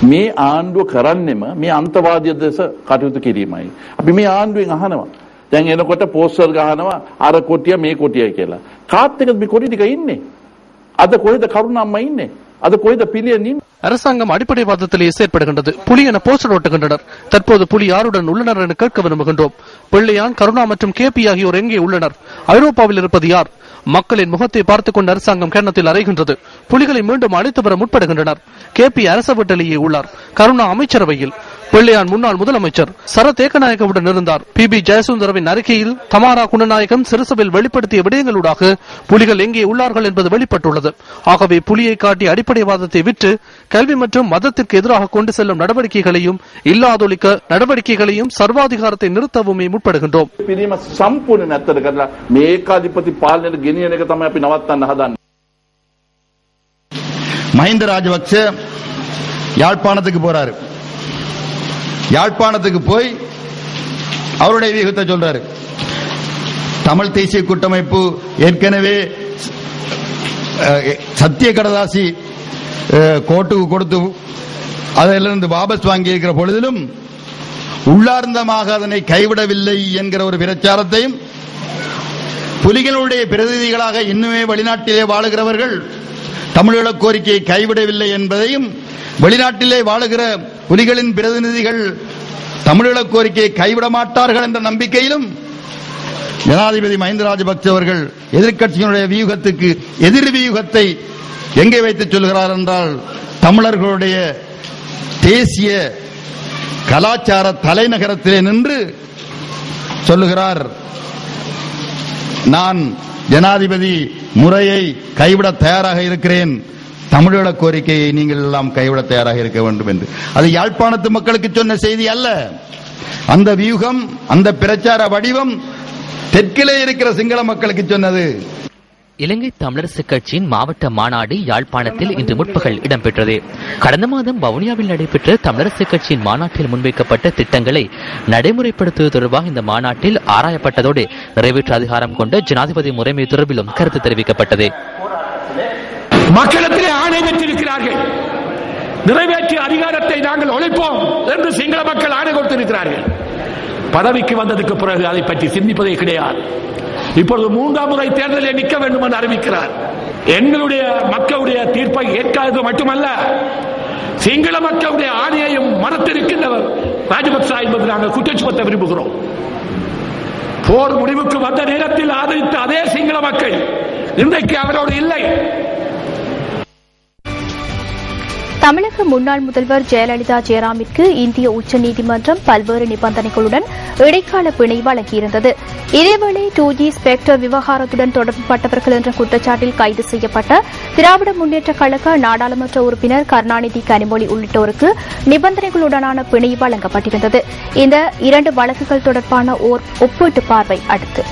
මේ ආණ්ඩුව කරන්නෙම මේ අන්තවාදී දෙස කටයුතු කිරීමයි. අපි මේ ආණ්ඩුවෙන් අහනවා. දැන් එනකොට පෝස්ටර් ගහනවා අර කොටිය මේ කොටිය කියලා. කාත් එකද මේ කොටි ටික ඉන්නේ? අද කොහෙද කරුණාම්ම ඉන්නේ? අද කොහෙද පිළියන් ඉන්නේ? அரசாங்கம் அடிப்படைவாதத்திலேயே செயற்படுகின்றது. புலி என போஸ்டர் ஓட்டுகின்றனர். தற்போது புலி யாருடன் உள்ளனர் என கேட்க விரும்புகின்றோம். பிள்ளையான், கருணா மற்றும் கேபி ஆகியோர் எங்கே உள்ளனர்? ஐரோப்பாவில் இருப்பது யார்? மக்களின் முகத்தை பார்த்துக் கொண்டு அரசாங்கம் கேணத்தில் அறைகின்றது. புலிகளை மீண்டும் அழைத்து வர முற்படுகின்றனர். கேபி அரச வீட்டிலேயே உள்ளார். கருணா அமைச்சரவையில். பிள்ளையான் முன்னாள் முதலமைச்சர் சரத் ஏகநாயகவுடன் இருந்தார். PB ஜெயசுந்தரவின் அறிக்கையில் தமாரா குணநாயகம் சிறுசபையில் வெளிப்படுத்திய விடயங்களூடாக புலிகள் எங்கே உள்ளார்கள் என்பது வெளிப்பட்டுள்ளது. ஆகவே புலியை காட்டி அடிப்படைவாதத்தை விற்று கல்வி மற்றும் மதத்திற்கு எதிராக கொண்டு செல்லும் நடவடிக்கைகளையும் இல்லாதொழிக்க நடவடிக்கைகளையும் சர்வாதிகாரத்தை நிறுத்தவுமே முற்படுகின்றோம். සම්පූර්ණ නැත්තර කරලා මේ ඒකාධිපති පාලනයට ගෙනියන එක තමයි අපි නවත්තන්න හදන්නේ. மஹிந்த ராஜபக்ச யாழ்ப்பாணத்துக்கு போறாரு. யாழ்ப்பாணத்துக்கு போய் அவருடைய வியூகத்தை சொல்றாரு. தமிழ் தேசிய கூட்டமைப்பு ஏற்கனவே சத்திய கடதாசி கோர்ட்டுக்கு கொடுத்து அதிலிருந்து வாபஸ் வாங்கி இருக்கிற பொழுதிலும் உள்ளார்ந்தமாக அதனை கைவிடவில்லை என்கிற ஒரு பிரச்சாரத்தையும், புலிகளுடைய பிரதிநிதிகளாக இன்னுமே வெளிநாட்டிலே வாழுகிறவர்கள் தமிழீழ கோரிக்கையை கைவிடவில்லை என்பதையும், வெளிநாட்டிலே வாழுகிற புலிகளின் பிரதிநிதிகள் தமிழீழ கோரிக்கையை கைவிட மாட்டார்கள் என்ற நம்பிக்கையிலும் ஜனாதிபதி மஹிந்த ராஜபக்ச அவர்கள் எதிர்க்கட்சியினுடைய வியூகத்துக்கு எதிர் வியூகத்தை எங்கே வைத்துச் சொல்கிறார் என்றால், தமிழர்களுடைய தேசிய கலாச்சார தலைநகரத்திலே நின்று சொல்லுகிறார், நான் ஜனாதிபதி முறையை கைவிட தயாராக இருக்கிறேன், தமிழீழ கோரிக்கையை நீங்கள் எல்லாம் கைவிட தயாராக இருக்க வேண்டும் என்று. அது யாழ்ப்பாணத்து மக்களுக்கு சொன்ன செய்தி அல்ல. அந்த வியூகம், அந்த பிரச்சார வடிவம் தெற்கிலே இருக்கிற சிங்கள மக்களுக்கு சொன்னது. இலங்கை தமிழரசு கட்சியின் மாவட்ட மாநாடு யாழ்ப்பாணத்தில் இன்று முற்பகல் இடம்பெற்றது. கடந்த மாதம் வவுனியாவில் நடைபெற்ற தமிழரசு கட்சியின் மாநாட்டில் முன்வைக்கப்பட்ட திட்டங்களை நடைமுறைப்படுத்துவது தொடர்பாக இந்த மாநாட்டில் ஆராயப்பட்டதோடு நிறைவேற்று அதிகாரம் கொண்ட ஜனாதிபதி முறைமை தொடர்பிலும் கருத்து தெரிவிக்கப்பட்டது. மக்களிடத்திலே ஆணை பெற்றிருக்கிறார்கள். நிறைவேற்றிய அதிகாரத்தை நாங்கள் ஒழிப்போம் என்று சிங்கள மக்கள் ஆணை கொடுத்திருக்கிறார்கள். பதவிக்கு வந்ததுக்கு பிறகு அதை பற்றி சிந்திப்பதே கிடையாது. இப்பொழுது 3ஆம் முறை தேர்தலில் நிற்க வேண்டும் என்று அறிவிக்கிறார். எங்களுடைய மக்களுடைய தீர்ப்பை ஏற்காதது மட்டுமல்ல, சிங்கள மக்களுடைய ஆணையையும் மறத்திருக்கின்றவர் ராஜபக்ச என்பது நாங்கள் குற்றம் சுமத்த விரும்புகிறோம். போர் முடிவுக்கு வந்த நேரத்தில் ஆதரித்த அதே சிங்கள மக்கள் இன்றைக்கு அவரோடு இல்லை. தமிழக முன்னாள் முதல்வர் ஜெயலலிதா ஜெயராமிற்கு இந்திய உச்சநீதிமன்றம் பல்வேறு நிபந்தனைகளுடன் இடைக்கால பிணை வழங்கியிருந்தது. இதேவேளை 2G ஸ்பெக்டர் விவகாரத்துடன் தொடர்புபட்டவர்கள் என்ற குற்றச்சாட்டில் கைது செய்யப்பட்ட திராவிட முன்னேற்ற கழக நாடாளுமன்ற உறுப்பினர் கருணாநிதி, கனிமொழி உள்ளிட்டோருக்கு நிபந்தனைகளுடனான பிணை வழங்கப்பட்டிருந்தது. இந்த 2 வழக்குகள் தொடர்பான ஓர் ஒப்பீட்டு பார்வை அடுத்து.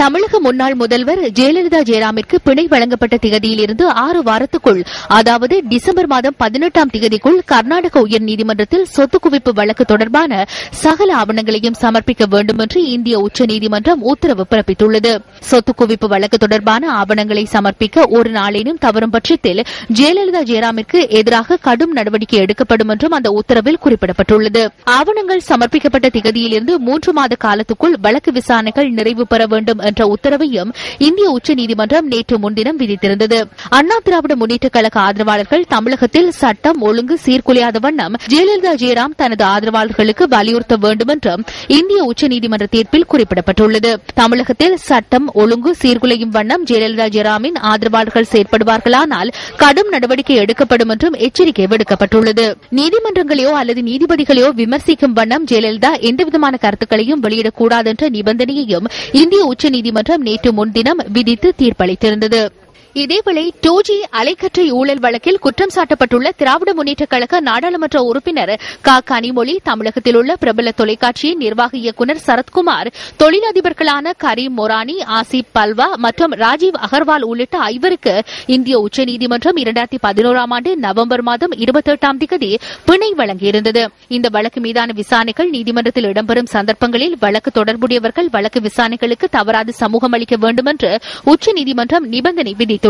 தமிழக முன்னாள் முதல்வர் ஜெயலலிதா ஜெயராமிற்கு பிணை வழங்கப்பட்ட திகதியிலிருந்து 6 வாரத்துக்குள், அதாவது டிசம்பர் மாதம் 18ஆம் திகதிக்குள் கர்நாடக உயர்நீதிமன்றத்தில் சொத்து குவிப்பு வழக்கு தொடர்பான சகல ஆவணங்களையும் சமர்ப்பிக்க வேண்டும் என்று இந்திய உச்சநீதிமன்றம் உத்தரவு பிறப்பித்துள்ளது. சொத்து குவிப்பு வழக்கு தொடர்பான ஆவணங்களை சமர்ப்பிக்க ஒரு நாளேனும் தவறும் பட்சத்தில் ஜெயலலிதா ஜெயராமிற்கு எதிராக கடும் நடவடிக்கை எடுக்கப்படும் என்றும் அந்த உத்தரவில் குறிப்பிடப்பட்டுள்ளது. ஆவணங்கள் சமர்ப்பிக்கப்பட்ட திகதியிலிருந்து 3 மாத காலத்துக்குள் வழக்கு விசாரணைகள் நிறைவு பெற வேண்டும் என்ற உத்தரவையும் இந்திய உச்சநீதிமன்றம் நேற்று முன்தினம் விதித்திருந்தது. அண்ணா திராவிட முன்னேற்றக் கழக ஆதரவாளர்கள் தமிழகத்தில் சட்டம் ஒழுங்கு சீர்குலையாத வண்ணம் ஜெயலலிதா ஜெயராம் தனது ஆதரவாளர்களுக்கு வலியுறுத்த வேண்டும் என்றும் இந்திய உச்சநீதிமன்ற தீர்ப்பில் குறிப்பிடப்பட்டுள்ளது. தமிழகத்தில் சட்டம் ஒழுங்கு சீர்குலையும் வண்ணம் ஜெயலலிதா ஜெயராமின் ஆதரவாளர்கள் செயற்படுவார்களானால் கடும் நடவடிக்கை எடுக்கப்படும் என்றும் எச்சரிக்கை விடுக்கப்பட்டுள்ளது. நீதிமன்றங்களையோ அல்லது நீதிபதிகளையோ விமர்சிக்கும் வண்ணம் ஜெயலலிதா எந்தவிதமான கருத்துக்களையும் வெளியிடக்கூடாது என்ற நிபந்தனையையும் இந்திய உச்சநீதிமன்றம் நேற்று முன்தினம் விதித்து தீர்ப்பளித்திருந்தது. இதேவேளை 2G அலைக்கற்றை ஊழல் வழக்கில் குற்றம் சாட்டப்பட்டுள்ள திராவிட முன்னேற்றக் கழக நாடாளுமன்ற உறுப்பினர் கனிமொழி, தமிழகத்தில் உள்ள பிரபல தொலைக்காட்சியின் நிர்வாக இயக்குநர் சரத்குமார், தொழிலதிபர்களான கரீம் மொரானி, ஆசிப் பல்வா மற்றும் ராஜீவ் அகர்வால் உள்ளிட்ட 5 இந்திய உச்சநீதிமன்றம் 2011ஆம் ஆண்டு நவம்பர் மாதம் 28ஆம் தேதி பிணை வழங்கியிருந்தது. இந்த வழக்கு மீதான விசாரணைகள் நீதிமன்றத்தில் இடம்பெறும் சந்தர்ப்பங்களில் வழக்கு தொடர்புடையவர்கள் வழக்கு விசாரணைகளுக்கு தவறாது சமூகம் அளிக்க வேண்டும் என்று உச்சநீதிமன்றம் நிபந்தனை விதித்துள்ளது.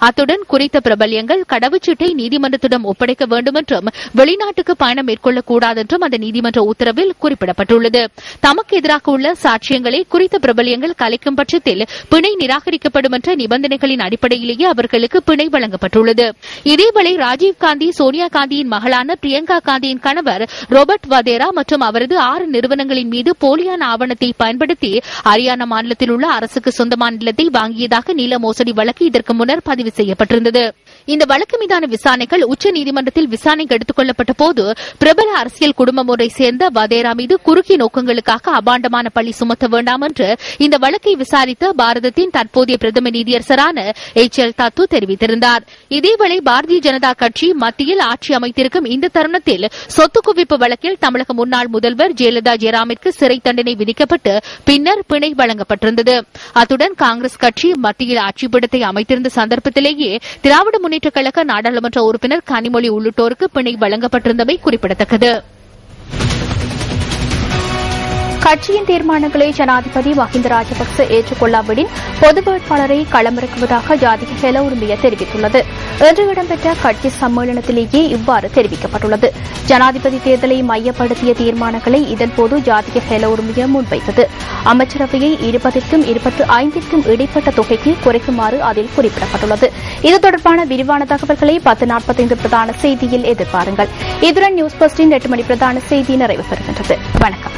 அத்துடன் குறித்த பிரபல்யங்கள் கடவுச்சீட்டை நீதிமன்றத்திடம் ஒப்படைக்க வேண்டும் என்றும் வெளிநாட்டுக்கு பயணம் மேற்கொள்ளக்கூடாது என்றும் அந்த நீதிமன்ற உத்தரவில் குறிப்பிடப்பட்டுள்ளது. தமக்கு எதிராக உள்ள சாட்சியங்களை குறித்த பிரபல்யங்கள் கலைக்கும் பட்சத்தில் பிணை நிராகரிக்கப்படும் என்ற நிபந்தனைகளின் அடிப்படையிலேயே அவர்களுக்கு பிணை வழங்கப்பட்டுள்ளது. இதேவேளை ராஜீவ்காந்தி, சோனியா காந்தியின் மகளான பிரியங்கா காந்தியின் கணவர் ரோபர்ட் வதேரா மற்றும் அவரது 6 நிறுவனங்களின் மீது போலியான ஆவணத்தை பயன்படுத்தி ஹரியானா மாநிலத்தில் உள்ள அரசுக்கு சொந்தமான நிலத்தை வாங்கியதாக நில மோசடி வழக்கு இதற்கு முன்னர் பதிவு செய்யப்பட்டிருந்தது. இந்த வழக்கு மீதான விசாரணைகள் உச்சநீதிமன்றத்தில் விசாரணைக்கு எடுத்துக் கொள்ளப்பட்ட போது பிரபல அரசியல் குடும்பம் ஒன்றை சேர்ந்த வதேரா மீது குறுகிய நோக்கங்களுக்காக அபாண்டமான பழி சுமத்த வேண்டாம் என்று இந்த வழக்கை விசாரித்த பாரதத்தின் தற்போதைய பிரதம நீதியரசரான HL தத்து தெரிவித்திருந்தார். இதேவேளை பாரதிய ஜனதா கட்சி மத்தியில் ஆட்சி அமைத்திருக்கும் இந்த தருணத்தில் சொத்து குவிப்பு வழக்கில் தமிழக முன்னாள் முதல்வர் ஜெயலலிதா ஜெயராமிற்கு சிறை தண்டனை விதிக்கப்பட்டு பின்னர் பிணை வழங்கப்பட்டிருந்தது. அத்துடன் காங்கிரஸ் கட்சி மத்தியில் ஆட்சிப்பீடத்தை அமைத்திருந்த சந்தர்ப்பத்திலேயே திராவிட முன்னேற்றக் கழக நாடாளுமன்ற உறுப்பினர் கனிமொழி உள்ளிட்டோருக்கு பிணை வழங்கப்பட்டிருந்தமை குறிப்பிடத்தக்கது. கட்சியின் தீர்மானங்களை ஜனாதிபதி மஹிந்த ராஜபக்சே ஏற்றுக்கொள்ளாவிடின் பொது வேட்பாளரை களமிறக்குவதாக ஜாதிக ஹெல உரிமைய தெரிவித்துள்ளது. இன்று இடம்பெற்ற கட்சி சம்மேளனத்திலேயே இவ்வாறு தெரிவிக்கப்பட்டுள்ளது. ஜனாதிபதி தேர்தலை மையப்படுத்திய தீர்மானங்களை இதன்போது ஜாதிக ஹெல உரிமைய முன்வைத்தது. அமைச்சரவையை 20க்கும் 25க்கும் இடைப்பட்ட தொகைக்கு குறைக்குமாறு அதில் குறிப்பிடப்பட்டுள்ளது. இது தொடர்பான விரிவான தகவல்களை 10:45 பிரதான செய்தியில் எதிர்பாருங்கள். இதுடன் நியூஸ் பஸ்டின் 8 மணி பிரதான செய்தி நிறைவு பெறுகின்றது. வணக்கம்.